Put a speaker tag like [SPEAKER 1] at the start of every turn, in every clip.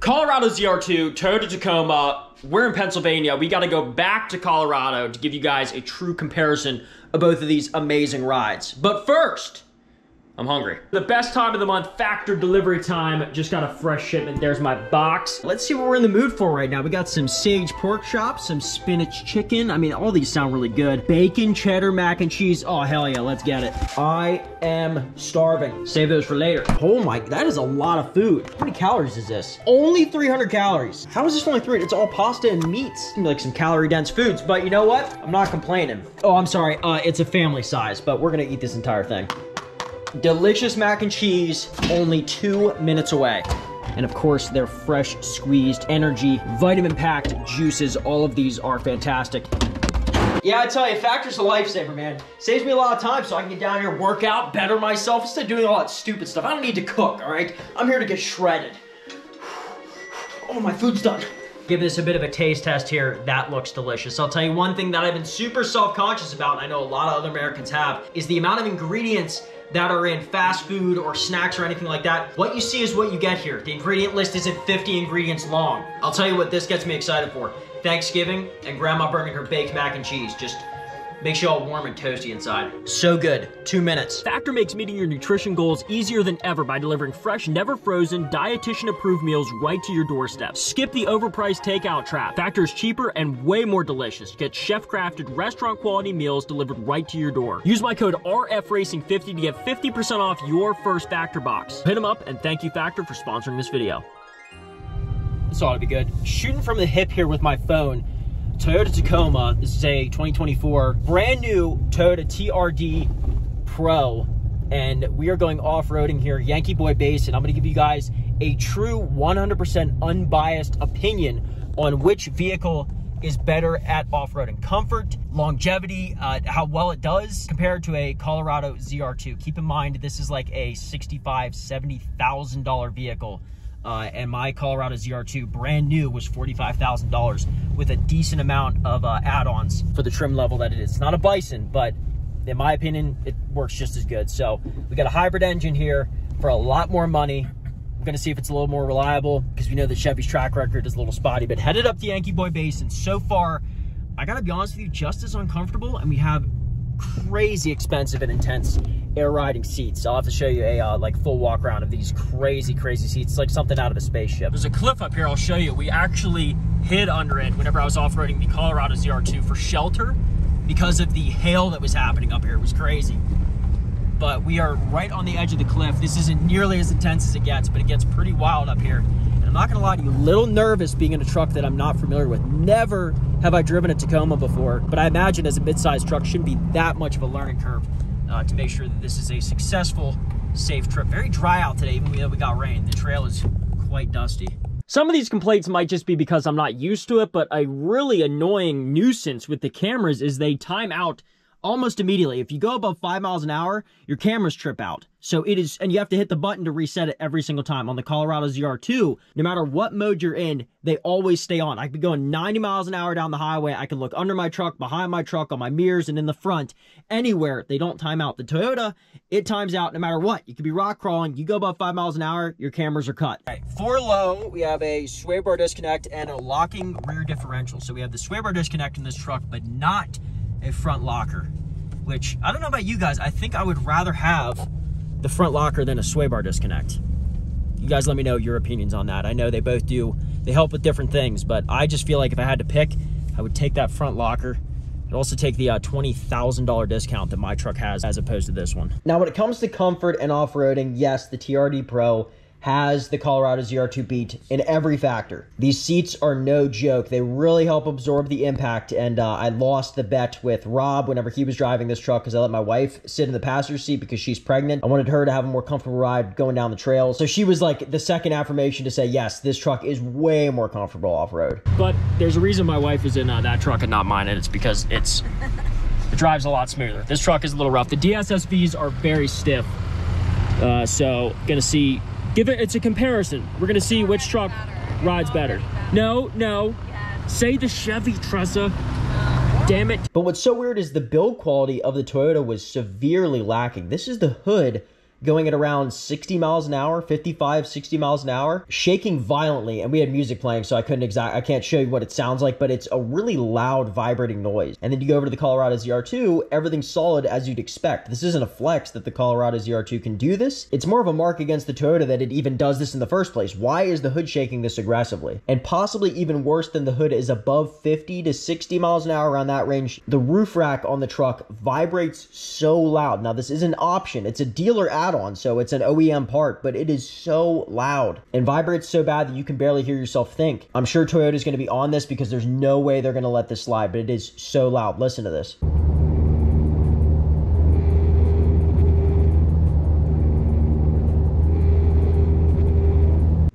[SPEAKER 1] Colorado ZR2, Toyota Tacoma. We're in Pennsylvania. We got to go back to Colorado to give you guys a true comparison of both of these amazing rides. But first, I'm hungry. The best time of the month, factor delivery time. Just got a fresh shipment. There's my box. Let's see what we're in the mood for right now. We got some sage pork chops, some spinach chicken. I mean, all these sound really good. Bacon, cheddar, mac and cheese. Oh, hell yeah, let's get it. I am starving. Save those for later. Oh my, that is a lot of food. How many calories is this? Only 300 calories. How is this only 300? It's all pasta and meats. Like some calorie dense foods, but you know what? I'm not complaining. Oh, I'm sorry. It's a family size, but we're gonna eat this entire thing. Delicious mac and cheese, only 2 minutes away. And of course, they're fresh, squeezed, energy, vitamin-packed juices. All of these are fantastic. Yeah, I tell you, Factor's a lifesaver, man. Saves me a lot of time so I can get down here, work out, better myself, instead of doing all that stupid stuff. I don't need to cook, all right? I'm here to get shredded. Oh, my food's done. Give this a bit of a taste test here. That looks delicious. I'll tell you one thing that I've been super self-conscious about, and I know a lot of other Americans have, is the amount of ingredients that are in fast food or snacks or anything like that. What you see is what you get here. The ingredient list isn't 50 ingredients long. I'll tell you what this gets me excited for. Thanksgiving and Grandma burning her baked mac and cheese. Just makes you all warm and toasty inside. So good. 2 minutes. Factor makes meeting your nutrition goals easier than ever by delivering fresh, never frozen, dietitian-approved meals right to your doorstep. Skip the overpriced takeout trap. Factor is cheaper and way more delicious. Get chef-crafted, restaurant-quality meals delivered right to your door. Use my code RFRacing50 to get 50% off your first Factor box. Hit them up, and thank you, Factor, for sponsoring this video. This ought to be good. Shooting from the hip here with my phone. Toyota Tacoma, this is a 2024 brand new Toyota TRD Pro, and we are going off-roading here, Yankee Boy Basin. I'm going to give you guys a true 100% unbiased opinion on which vehicle is better at off-roading. Comfort, longevity, how well it does compared to a Colorado ZR2. Keep in mind, this is like a $65,000, $70,000 vehicle. And my Colorado ZR2 brand new was $45,000 with a decent amount of add-ons for the trim level that it is. It's not a Bison, but in my opinion, it works just as good. So we got a hybrid engine here for a lot more money. I'm gonna see if it's a little more reliable because we know that Chevy's track record is a little spotty, but headed up the Yankee Boy Basin. So far, I gotta be honest with you, just as uncomfortable, and we have crazy expensive and intense air riding seats. I'll have to show you a like full walk around of these crazy seats. It's like something out of a spaceship. There's a cliff up here I'll show you. We actually hid under it whenever I was off-roading the Colorado ZR2 for shelter because of the hail that was happening up here. It was crazy. But we are right on the edge of the cliff. This isn't nearly as intense as it gets, but it gets pretty wild up here. And I'm not gonna lie to you, a little nervous being in a truck that I'm not familiar with. Never have I driven a Tacoma before, but I imagine as a mid-sized truck shouldn't be that much of a learning curve to make sure that this is a successful, safe trip. Very dry out today, even though we got rain. The trail is quite dusty. Some of these complaints might just be because I'm not used to it, but a really annoying nuisance with the cameras is they time out almost immediately. If you go above 5 miles an hour, your cameras trip out. So it is, and you have to hit the button to reset it every single time. On the Colorado ZR2, no matter what mode you're in, they always stay on. I could be going 90 miles an hour down the highway. I can look under my truck, behind my truck, on my mirrors, and in the front. Anywhere, they don't time out. The Toyota, it times out no matter what. You could be rock crawling. You go above 5 miles an hour, your cameras are cut. All right, for low, we have a sway bar disconnect and a locking rear differential. So we have the sway bar disconnect in this truck, but not a front locker, which I don't know about you guys. I think I would rather have the front locker than a sway bar disconnect. You guys let me know your opinions on that. I know they both do, they help with different things, but I just feel like if I had to pick, I would take that front locker. I'd also take the $20,000 discount that my truck has as opposed to this one. Now, when it comes to comfort and off-roading, yes, the TRD Pro has the Colorado ZR2 beat in every factor. These seats are no joke. They really help absorb the impact, and I lost the bet with Rob whenever he was driving this truck because I let my wife sit in the passenger seat because she's pregnant. I wanted her to have a more comfortable ride going down the trail. So she was like the second affirmation to say, yes, this truck is way more comfortable off-road. But there's a reason my wife is in that truck and not mine, and it's because it drives a lot smoother. This truck is a little rough. The DSSVs are very stiff. So gonna see, it's a comparison. We're gonna see which truck rides better. No, say the Chevy, Tressa. Damn it. But what's so weird is the build quality of the Toyota was severely lacking. This is the hood going at around 60 miles an hour, 55, 60 miles an hour, shaking violently. And we had music playing, so I can't show you what it sounds like, but it's a really loud vibrating noise. And then you go over to the Colorado ZR2, everything's solid as you'd expect. This isn't a flex that the Colorado ZR2 can do this. It's more of a mark against the Toyota that it even does this in the first place. Why is the hood shaking this aggressively? And possibly even worse than the hood is above 50 to 60 miles an hour, around that range. The roof rack on the truck vibrates so loud. Now this is an option. It's a dealer add-on, so it's an OEM part, but it is so loud and vibrates so bad that you can barely hear yourself think. I'm sure Toyota's going to be on this because there's no way they're going to let this slide, but it is so loud. Listen to this.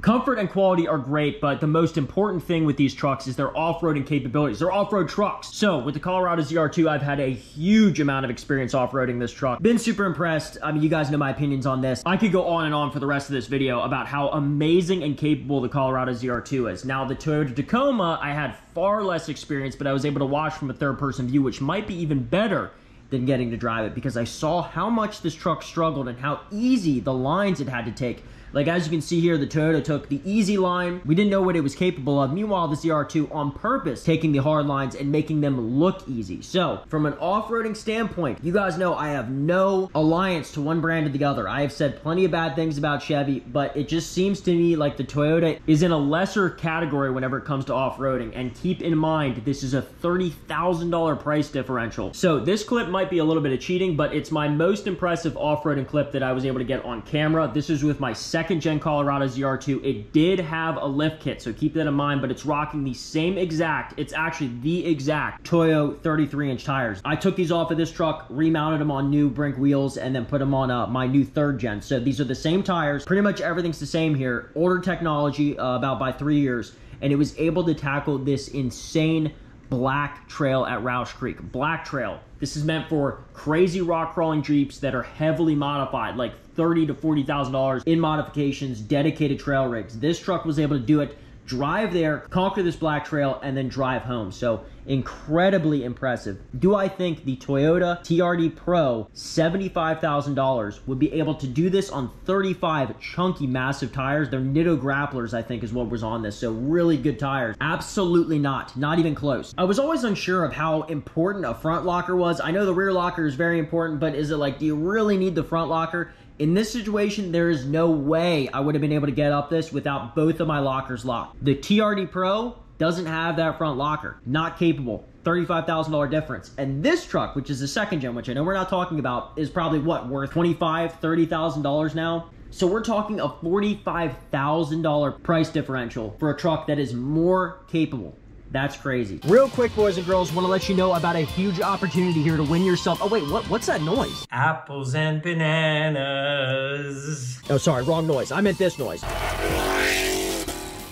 [SPEAKER 1] Comfort and quality are great, but the most important thing with these trucks is their off-roading capabilities. They're off-road trucks. So with the Colorado ZR2, I've had a huge amount of experience off-roading this truck. Been super impressed. I mean, you guys know my opinions on this. I could go on and on for the rest of this video about how amazing and capable the Colorado ZR2 is. Now, the Toyota Tacoma, I had far less experience, but I was able to watch from a third-person view, which might be even better than getting to drive it, because I saw how much this truck struggled and how easy the lines it had to take. Like, as you can see here, the Toyota took the easy line. We didn't know what it was capable of. Meanwhile, the ZR2 on purpose taking the hard lines and making them look easy. So, from an off-roading standpoint, you guys know I have no alliance to one brand or the other. I have said plenty of bad things about Chevy, but it just seems to me like the Toyota is in a lesser category whenever it comes to off-roading. And keep in mind, this is a $30,000 price differential. So, this clip might be a little bit of cheating, but it's my most impressive off-roading clip that I was able to get on camera. This is with my second-gen Colorado ZR2. It did have a lift kit, so keep that in mind, but it's rocking the same exact, it's actually the exact Toyo 33-inch tires. I took these off of this truck, remounted them on new Brink wheels, and then put them on my new third-gen. So these are the same tires. Pretty much everything's the same here. Older technology, about by 3 years, and it was able to tackle this insane black trail at Roush Creek. Black trail. This is meant for crazy rock crawling Jeeps that are heavily modified, like $30,000 to $40,000 in modifications, dedicated trail rigs. This truck was able to do it, drive there, conquer this black trail, and then drive home. So incredibly impressive. Do I think the Toyota TRD Pro, $75,000, would be able to do this on 35 chunky, massive tires? They're Nitto Grapplers, I think, is what was on this. So really good tires. Absolutely not. Not even close. I was always unsure of how important a front locker was. I know the rear locker is very important, but is it like, do you really need the front locker? In this situation, there is no way I would have been able to get up this without both of my lockers locked. The TRD Pro doesn't have that front locker. Not capable. $35,000 difference. And this truck, which is the second gen, which I know we're not talking about, is probably what, worth $25,000, $30,000 now? So we're talking a $45,000 price differential for a truck that is more capable. That's crazy. Real quick, boys and girls, want to let you know about a huge opportunity here to win yourself. Oh wait, what's that noise?
[SPEAKER 2] Apples and bananas.
[SPEAKER 1] Oh, sorry, wrong noise. I meant this noise.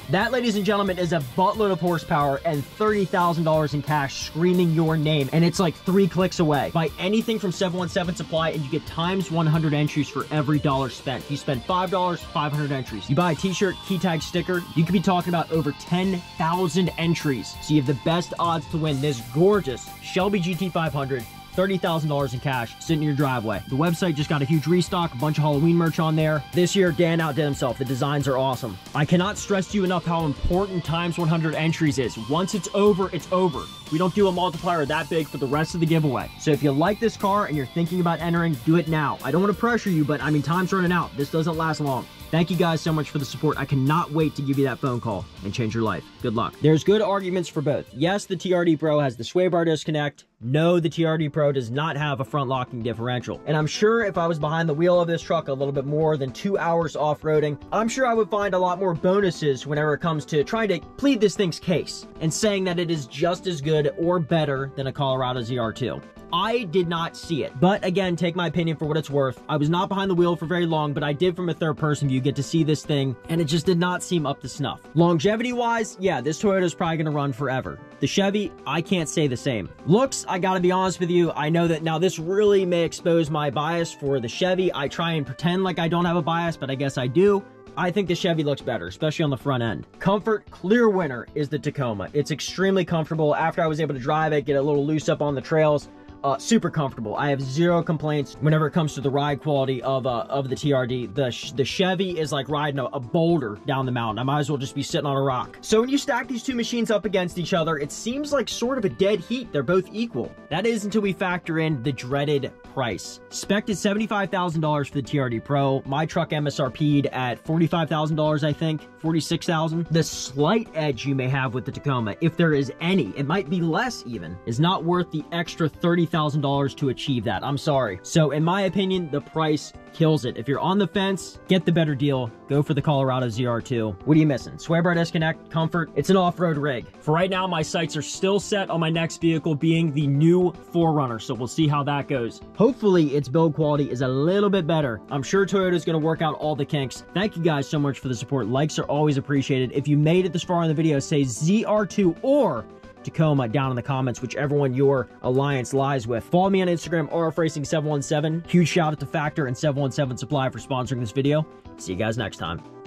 [SPEAKER 1] That, ladies and gentlemen, is a buttload of horsepower and $30,000 in cash screaming your name. And it's like 3 clicks away. Buy anything from 717 Supply and you get times 100 entries for every dollar spent. You spend $5, 500 entries. You buy a t-shirt, key tag, sticker, you could be talking about over 10,000 entries. So you have the best odds to win this gorgeous Shelby GT500. $30,000 in cash sitting in your driveway. The website just got a huge restock, a bunch of Halloween merch on there. This year, Dan outdid himself. The designs are awesome. I cannot stress to you enough how important times 100 entries is. Once it's over, it's over. We don't do a multiplier that big for the rest of the giveaway. So if you like this car and you're thinking about entering, do it now. I don't want to pressure you, but I mean, time's running out. This doesn't last long. Thank you guys so much for the support. I cannot wait to give you that phone call and change your life. Good luck. There's good arguments for both. Yes, the TRD Pro has the sway bar disconnect. No, the TRD Pro does not have a front locking differential. And I'm sure if I was behind the wheel of this truck a little bit more than 2 hours off-roading, I'm sure I would find a lot more bonuses whenever it comes to trying to plead this thing's case and saying that it is just as good or better than a Colorado ZR2. I did not see it. But again, take my opinion for what it's worth. I was not behind the wheel for very long, but I did from a third-person view get to see this thing, and it just did not seem up to snuff. Longevity-wise, yeah, this Toyota is probably going to run forever. The Chevy, I can't say the same. Looks, I gotta be honest with you, I know that now this really may expose my bias for the Chevy. I try and pretend like I don't have a bias, but I guess I do. I think the Chevy looks better, especially on the front end. Comfort, clear winner is the Tacoma. It's extremely comfortable. After I was able to drive it, get a little loose up on the trails, super comfortable. I have zero complaints whenever it comes to the ride quality of the TRD. The Chevy is like riding a boulder down the mountain. I might as well just be sitting on a rock. So when you stack these two machines up against each other, it seems like sort of a dead heat. They're both equal. That is until we factor in the dreaded price. Spec'd at $75,000 for the TRD Pro. My truck MSRP'd at $45,000, I think, $46,000. The slight edge you may have with the Tacoma, if there is any, it might be less even, is not worth the extra $30,000 to achieve that. I'm sorry. So in my opinion, the price kills it. If you're on the fence, get the better deal. Go for the Colorado ZR2. What are you missing? Sway bar disconnect, comfort. It's an off-road rig. For right now, my sights are still set on my next vehicle being the new 4Runner, so we'll see how that goes. Hopefully, its build quality is a little bit better. I'm sure Toyota's going to work out all the kinks. Thank you guys so much for the support. Likes are always appreciated. If you made it this far in the video, say ZR2 or Tacoma down in the comments, whichever one your alliance lies with. Follow me on Instagram, RFRacing717. Huge shout out to Factor and 717 Supply for sponsoring this video. See you guys next time.